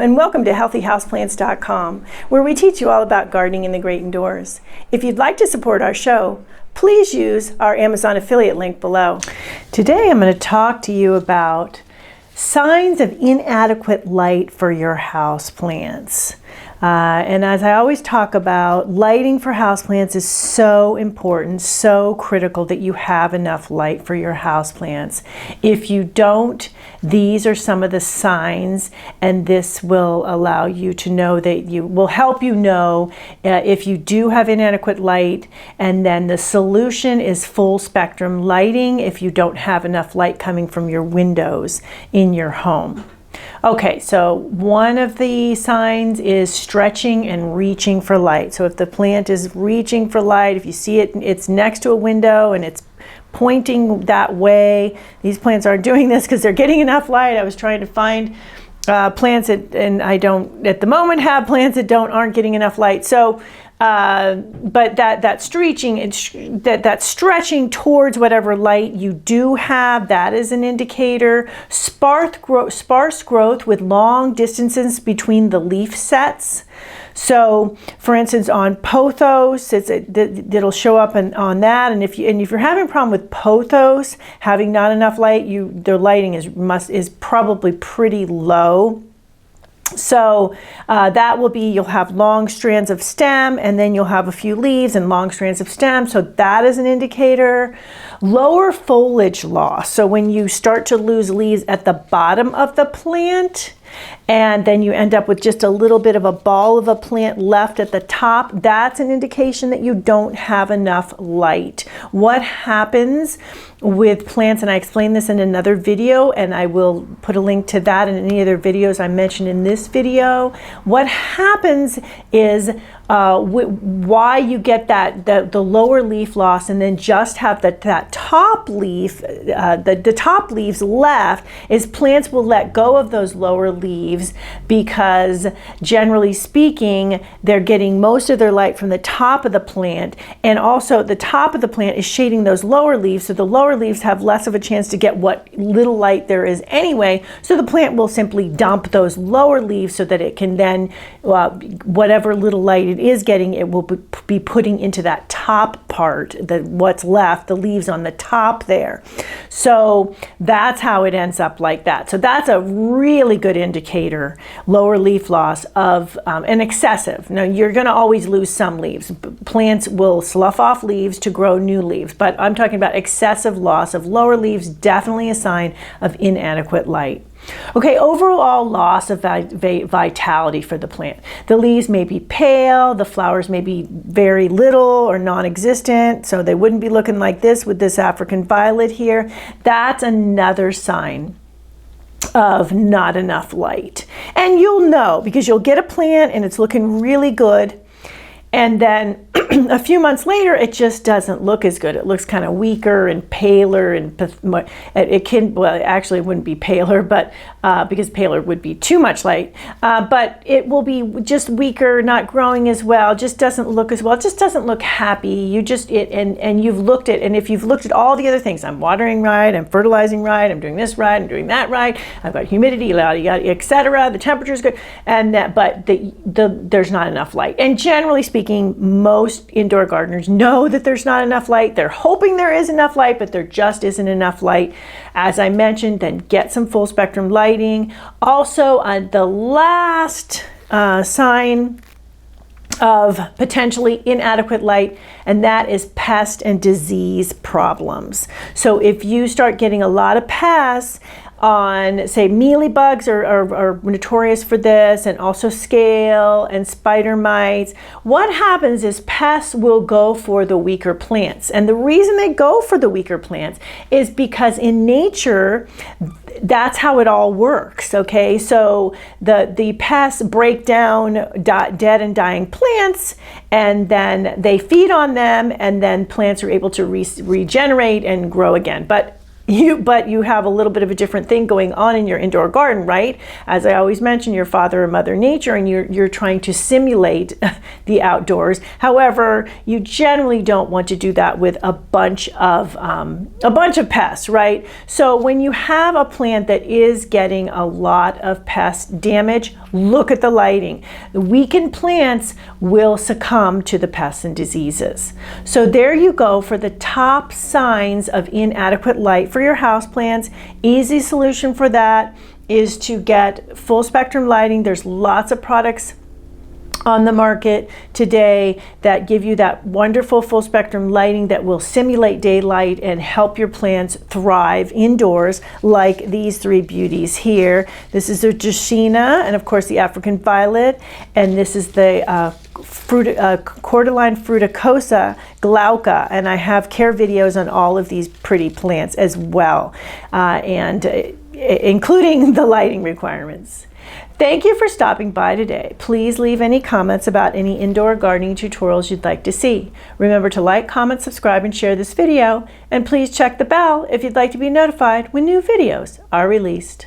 and welcome to healthyhouseplants.com, where we teach you all about gardening in the great indoors. If you'd like to support our show, please use our Amazon affiliate link below. Today I'm going to talk to you about signs of inadequate light for your houseplants. And as I always talk about, lighting for houseplants is so important, so critical that you have enough light for your houseplants. If you don't, these are some of the signs, and this will allow you to know that will help you know if you do have inadequate light. And then the solution is full spectrum lighting if you don't have enough light coming from your windows in your home. Okay, so one of the signs is stretching and reaching for light. So if the plant is reaching for light, if you see it, it's next to a window and it's pointing that way. These plants aren't doing this because they're getting enough light. I was trying to find plants and I don't at the moment have plants that aren't getting enough light. So but that stretching towards whatever light you do have, that is an indicator. Sparse growth with long distances between the leaf sets. So, for instance, on pothos, it'll show up on that. And if you're having a problem with pothos having not enough light, their lighting is probably pretty low. So that will be, you'll have long strands of stem, and then you'll have a few leaves and long strands of stem. So that is an indicator. Lower foliage loss. So when you start to lose leaves at the bottom of the plant, and then you end up with just a little bit of a ball of a plant left at the top, that's an indication that you don't have enough light. What happens with plants, and I explained this in another video, and I will put a link to that in any other videos I mentioned in this video. What happens is why you get the lower leaf loss and then just have that top leaf, the top leaves left, is plants will let go of those lower leaves because generally speaking they're getting most of their light from the top of the plant, and also the top of the plant is shading those lower leaves, so the lower leaves have less of a chance to get what little light there is anyway, so the plant will simply dump those lower leaves so that it can then whatever little light it is getting, it will be putting into that top part, what's left, the leaves on the top there. So that's how it ends up like that. So that's a really good indicator, lower leaf loss of an excessive. Now you're going to always lose some leaves. Plants will slough off leaves to grow new leaves, but I'm talking about excessive loss of lower leaves, definitely a sign of inadequate light. Okay, overall loss of vitality for the plant. The leaves may be pale, the flowers may be very little or non-existent, so they wouldn't be looking like this with this African violet here. That's another sign of not enough light. And you'll know because you'll get a plant and it's looking really good, and then a few months later, it just doesn't look as good. It looks kind of weaker and paler, and actually it wouldn't be paler, but because paler would be too much light, but it will be just weaker, not growing as well, just doesn't look as well, just doesn't look happy. And you've looked at, and if you've looked at all the other things, I'm watering right, I'm fertilizing right, I'm doing this right, I'm doing that right, I've got humidity, etc. The temperature is good, and but there's not enough light. And generally speaking, most indoor gardeners know that there's not enough light. They're hoping there is enough light, but there just isn't enough light. As I mentioned, then get some full spectrum lighting. Also, the last sign of potentially inadequate light, and that is pest and disease problems. So if you start getting a lot of pests on, say, mealybugs are notorious for this, and also scale and spider mites. What happens is pests will go for the weaker plants. And the reason they go for the weaker plants is because in nature, that's how it all works, okay? So the pests break down dead and dying plants, and then they feed on them, and then plants are able to regenerate and grow again. But but you have a little bit of a different thing going on in your indoor garden, right? As I always mention, your father or mother nature, and you're trying to simulate the outdoors. However, you generally don't want to do that with a bunch of pests, right? So when you have a plant that is getting a lot of pest damage, look at the lighting. The weakened plants will succumb to the pests and diseases. So there you go for the top signs of inadequate light for your houseplants. Easy solution for that is to get full spectrum lighting. There's lots of products on the market today that give you that wonderful full spectrum lighting that will simulate daylight and help your plants thrive indoors, like these three beauties here. This is the Dracaena, and of course the African violet, and this is the cordyline fruticosa glauca, and I have care videos on all of these pretty plants as well, including the lighting requirements. Thank you for stopping by today. Please leave any comments about any indoor gardening tutorials you'd like to see. Remember to like, comment, subscribe, and share this video, and please check the bell if you'd like to be notified when new videos are released.